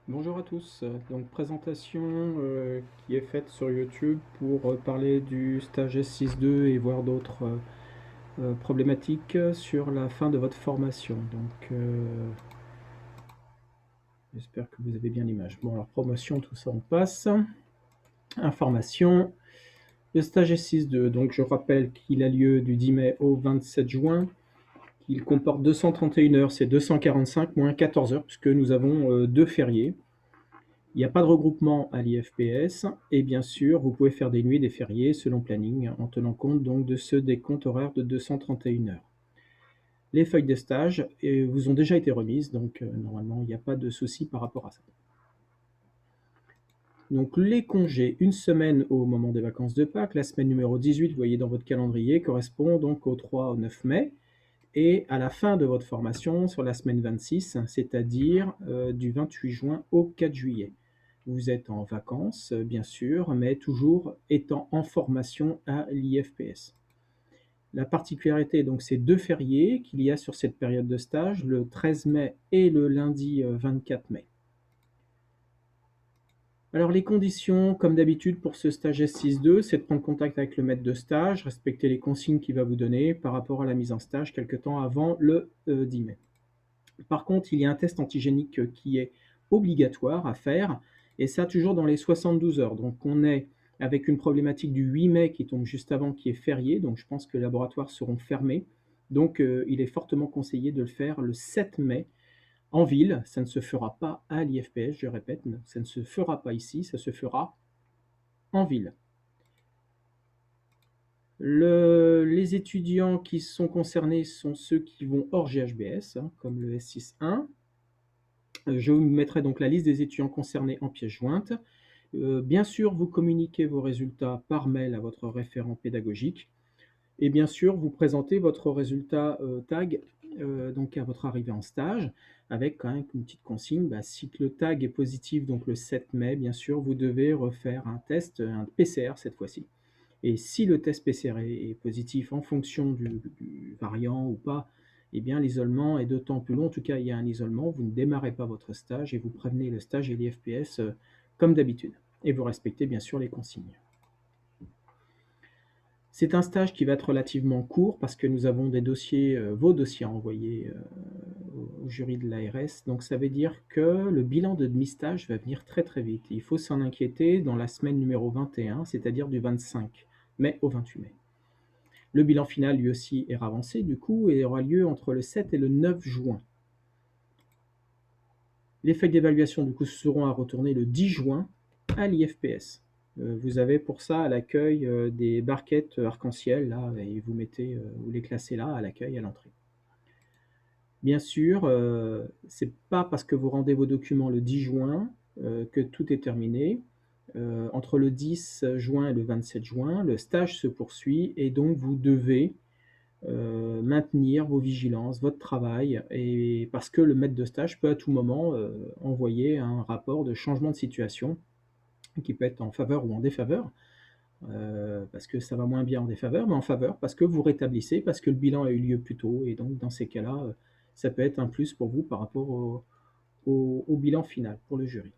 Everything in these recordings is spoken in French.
Bonjour à tous, donc présentation qui est faite sur YouTube pour parler du stage S62 et voir d'autres problématiques sur la fin de votre formation. Donc j'espère que vous avez bien l'image. Bon alors promotion, tout ça on passe. Information, le stage S62, donc je rappelle qu'il a lieu du 10 mai au 27 juin, qu'il comporte 231 heures, c'est 245 moins 14 heures puisque nous avons deux fériés. Il n'y a pas de regroupement à l'IFPS et bien sûr, vous pouvez faire des nuits et des fériés selon planning en tenant compte donc de ce décompte horaire de 231 heures. Les feuilles de stage vous ont déjà été remises, donc normalement, il n'y a pas de souci par rapport à ça. Donc les congés, une semaine au moment des vacances de Pâques, la semaine numéro 18, vous voyez dans votre calendrier, correspond donc au 3 au 9 mai, et à la fin de votre formation, sur la semaine 26, c'est-à-dire du 28 juin au 4 juillet. Vous êtes en vacances, bien sûr, mais toujours étant en formation à l'IFPS. La particularité, donc, c'est deux fériés qu'il y a sur cette période de stage, le 13 mai et le lundi 24 mai. Alors les conditions, comme d'habitude pour ce stage S62, c'est de prendre contact avec le maître de stage, respecter les consignes qu'il va vous donner par rapport à la mise en stage quelque temps avant le 10 mai. Par contre, il y a un test antigénique qui est obligatoire à faire, et ça toujours dans les 72 heures. Donc on est avec une problématique du 8 mai qui tombe juste avant, qui est férié, donc je pense que les laboratoires seront fermés. Donc il est fortement conseillé de le faire le 7 mai en ville. Ça ne se fera pas à l'IFPS, je répète, ça ne se fera pas ici, ça se fera en ville. Les étudiants qui sont concernés sont ceux qui vont hors GHBS, comme le S6-1. Je vous mettrai donc la liste des étudiants concernés en pièce jointe. Bien sûr, vous communiquez vos résultats par mail à votre référent pédagogique. Et bien sûr, vous présentez votre résultat tag donc à votre arrivée en stage, avec quand même une petite consigne. Si le tag est positif, donc le 7 mai, bien sûr, vous devez refaire un test, un PCR cette fois-ci. Et si le test PCR est positif en fonction du variant ou pas, eh bien l'isolement est d'autant plus long. En tout cas, il y a un isolement, vous ne démarrez pas votre stage et vous prévenez le stage et l'IFPS comme d'habitude. Et vous respectez bien sûr les consignes. C'est un stage qui va être relativement court parce que nous avons des dossiers, vos dossiers à envoyer au jury de l'ARS. Donc ça veut dire que le bilan de demi-stage va venir très très vite. Il faut s'en inquiéter dans la semaine numéro 21, c'est-à-dire du 25 mai au 28 mai. Le bilan final, lui aussi, est avancé, du coup, et aura lieu entre le 7 et le 9 juin. Les feuilles d'évaluation, du coup, seront à retourner le 10 juin à l'IFPS. Vous avez pour ça à l'accueil des barquettes arc-en-ciel, là, et vous les classez là, à l'accueil, à l'entrée. Bien sûr, c'est pas parce que vous rendez vos documents le 10 juin que tout est terminé. Entre le 10 juin et le 27 juin, le stage se poursuit et donc vous devez maintenir vos vigilances, votre travail, et parce que le maître de stage peut à tout moment envoyer un rapport de changement de situation qui peut être en faveur ou en défaveur, parce que ça va moins bien en défaveur, mais en faveur parce que vous rétablissez, parce que le bilan a eu lieu plus tôt, et donc dans ces cas-là, ça peut être un plus pour vous par rapport au bilan final pour le jury.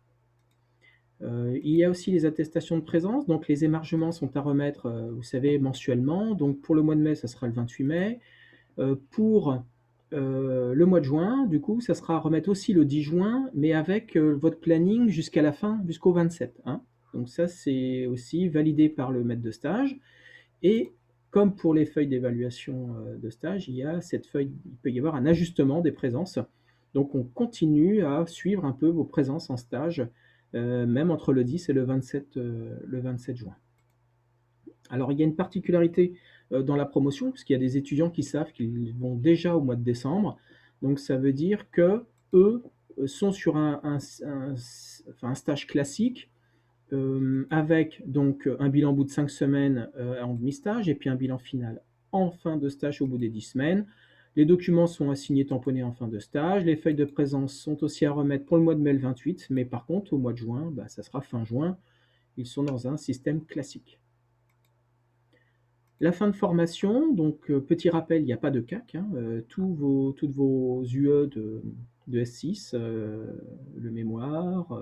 Il y a aussi les attestations de présence, donc les émargements sont à remettre, vous savez, mensuellement. Donc pour le mois de mai, ça sera le 28 mai. Pour le mois de juin, du coup, ça sera à remettre aussi le 10 juin, mais avec votre planning jusqu'à la fin, jusqu'au 27. Hein. Donc ça, c'est aussi validé par le maître de stage. Et comme pour les feuilles d'évaluation de stage, il peut y avoir un ajustement des présences. Donc on continue à suivre un peu vos présences en stage, même entre le 10 et le 27 juin. Alors il y a une particularité dans la promotion, puisqu'il y a des étudiants qui savent qu'ils vont déjà au mois de décembre. Donc ça veut dire que eux sont sur un stage classique avec donc un bilan au bout de 5 semaines en demi-stage et puis un bilan final en fin de stage au bout des 10 semaines. Les documents sont assignés tamponnés en fin de stage. Les feuilles de présence sont aussi à remettre pour le mois de mai le 28, mais par contre au mois de juin, ça sera fin juin. Ils sont dans un système classique. La fin de formation, donc petit rappel, il n'y a pas de CAC. Hein, toutes vos UE de S6, le mémoire,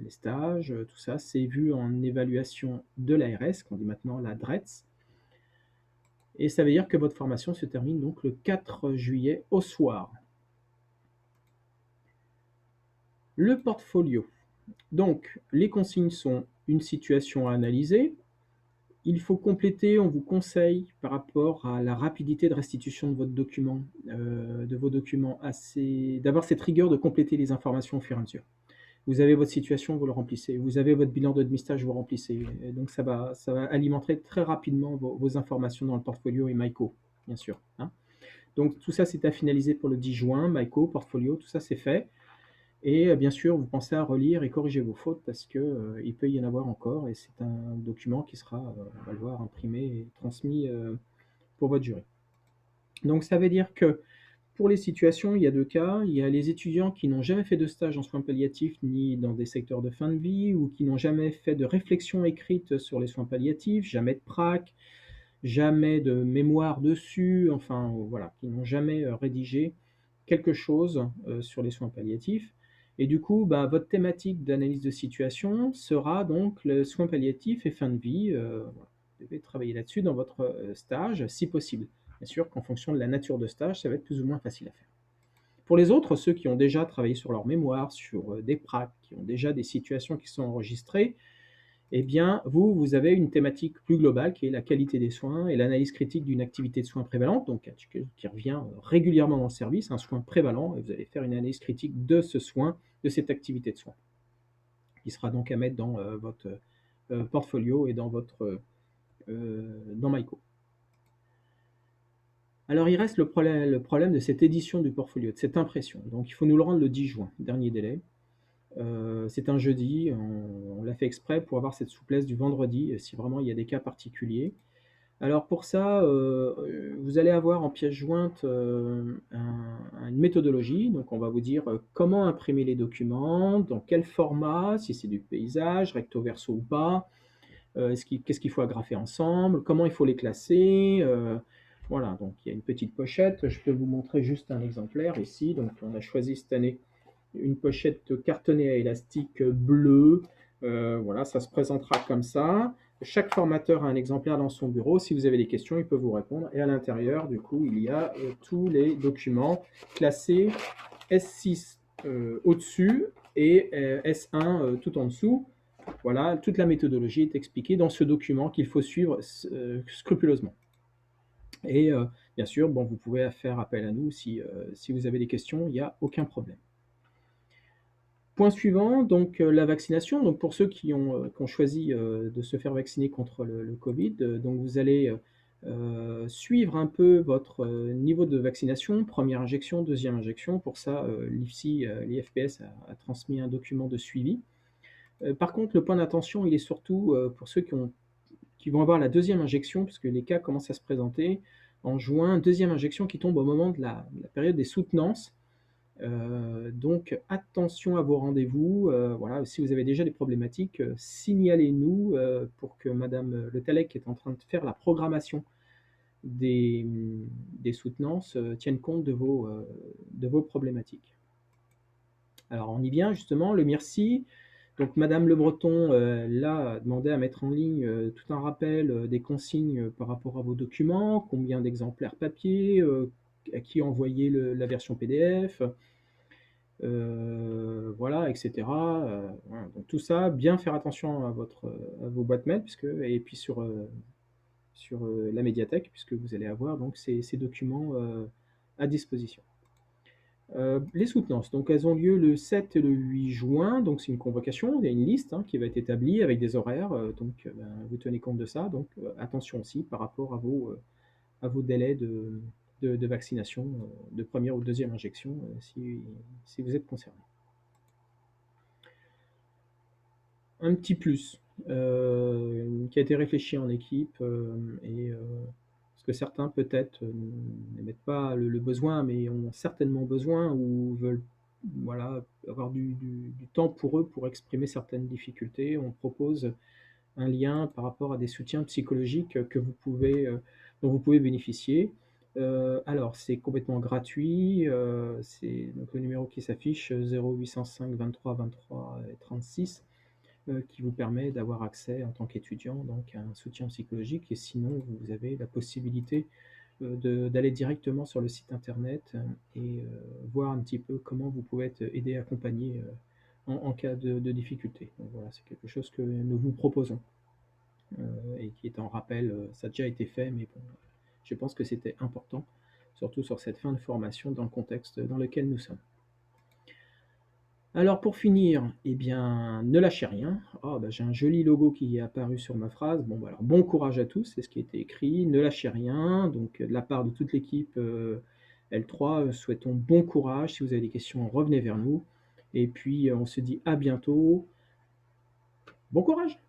les stages, tout ça, c'est vu en évaluation de l'ARS, qu'on dit maintenant la DRETS. Et ça veut dire que votre formation se termine donc le 4 juillet au soir. Le portfolio. Donc, les consignes sont une situation à analyser. Il faut compléter, on vous conseille, par rapport à la rapidité de restitution de votre document, de vos documents, d'avoir cette rigueur de compléter les informations au fur et à mesure. Vous avez votre situation, vous le remplissez. Vous avez votre bilan de demi-stage, vous le remplissez. Et donc ça va alimenter très rapidement vos informations dans le portfolio et Maïko, bien sûr, hein. Donc tout ça, c'est à finaliser pour le 10 juin. Maïko, portfolio, tout ça, c'est fait. Et bien sûr, vous pensez à relire et corriger vos fautes parce que il peut y en avoir encore et c'est un document qui sera, on va le voir, imprimé et transmis pour votre jury. Donc ça veut dire que pour les situations, il y a deux cas. Il y a les étudiants qui n'ont jamais fait de stage en soins palliatifs ni dans des secteurs de fin de vie ou qui n'ont jamais fait de réflexion écrite sur les soins palliatifs, jamais de prac, jamais de mémoire dessus, enfin voilà, qui n'ont jamais rédigé quelque chose sur les soins palliatifs. Et du coup, bah, votre thématique d'analyse de situation sera donc le soin palliatif et fin de vie. Voilà. Vous devez travailler là-dessus dans votre stage, si possible. Bien sûr qu'en fonction de la nature de stage, ça va être plus ou moins facile à faire. Pour les autres, ceux qui ont déjà travaillé sur leur mémoire, sur des pracs, qui ont déjà des situations qui sont enregistrées, eh bien, vous avez une thématique plus globale qui est la qualité des soins et l'analyse critique d'une activité de soins prévalente, donc qui revient régulièrement dans le service, un soin prévalent, et vous allez faire une analyse critique de ce soin, de cette activité de soins, qui sera donc à mettre dans votre portfolio et dans dans Maïko. Alors, il reste le problème de cette édition du portfolio, de cette impression. Donc, il faut nous le rendre le 10 juin, dernier délai. C'est un jeudi, on l'a fait exprès pour avoir cette souplesse du vendredi, si vraiment il y a des cas particuliers. Alors pour ça, vous allez avoir en pièce jointe une méthodologie. Donc on va vous dire comment imprimer les documents, dans quel format, si c'est du paysage, recto verso ou pas, qu'est-ce qu'il faut agrafer ensemble, comment il faut les classer. Voilà, donc il y a une petite pochette. Je peux vous montrer juste un exemplaire ici. Donc on a choisi cette année une pochette cartonnée à élastique bleu. Voilà, ça se présentera comme ça. Chaque formateur a un exemplaire dans son bureau. Si vous avez des questions, il peut vous répondre. Et à l'intérieur, du coup, il y a tous les documents classés S6 au-dessus et S1 tout en dessous. Voilà, toute la méthodologie est expliquée dans ce document qu'il faut suivre scrupuleusement. Et bien sûr, bon, vous pouvez faire appel à nous si vous avez des questions, il n'y a aucun problème. Point suivant, donc la vaccination. Donc pour ceux qui ont choisi de se faire vacciner contre le Covid, donc vous allez suivre un peu votre niveau de vaccination, première injection, deuxième injection. Pour ça, l'IFSI, l'IFPS a transmis un document de suivi. Par contre, le point d'attention, il est surtout pour ceux qui vont avoir la deuxième injection, puisque les cas commencent à se présenter en juin, deuxième injection qui tombe au moment de la période des soutenances. Donc attention à vos rendez-vous. Voilà, si vous avez déjà des problématiques, signalez-nous pour que Madame Le Tallec, qui est en train de faire la programmation des soutenances, tienne compte de vos problématiques. Alors on y vient justement, le MIRCI. Donc Madame Le Breton là a demandé à mettre en ligne tout un rappel des consignes par rapport à vos documents, combien d'exemplaires papier, à qui envoyer la version PDF. Voilà, etc. Voilà. Donc tout ça, bien faire attention à vos boîtes mail, et puis sur la médiathèque, puisque vous allez avoir donc ces documents à disposition. Les soutenances, donc elles ont lieu le 7 et le 8 juin, donc c'est une convocation, il y a une liste qui va être établie avec des horaires, donc vous tenez compte de ça, donc attention aussi par rapport à vos délais de vaccination, de première ou deuxième injection, si vous êtes concerné. Un petit plus qui a été réfléchi en équipe parce que certains peut-être n'émettent pas le besoin, mais ont certainement besoin ou veulent voilà, avoir du temps pour eux pour exprimer certaines difficultés. On propose un lien par rapport à des soutiens psychologiques dont vous pouvez bénéficier. Alors c'est complètement gratuit, c'est donc le numéro qui s'affiche, 0805 23 23 et 36, qui vous permet d'avoir accès en tant qu'étudiant donc à un soutien psychologique et sinon vous avez la possibilité, d'aller directement sur le site internet, et voir un petit peu comment vous pouvez être aidé, accompagné, en cas de difficulté. Donc voilà, c'est quelque chose que nous vous proposons, et qui est en rappel, ça a déjà été fait, mais bon, je pense que c'était important, surtout sur cette fin de formation dans le contexte dans lequel nous sommes. Alors pour finir, eh bien, ne lâchez rien. Ah bah, j'ai un joli logo qui est apparu sur ma phrase. Bon bah, alors bon courage à tous, c'est ce qui a été écrit. Ne lâchez rien. Donc de la part de toute l'équipe, L3, souhaitons bon courage. Si vous avez des questions, revenez vers nous et puis, on se dit à bientôt. Bon courage!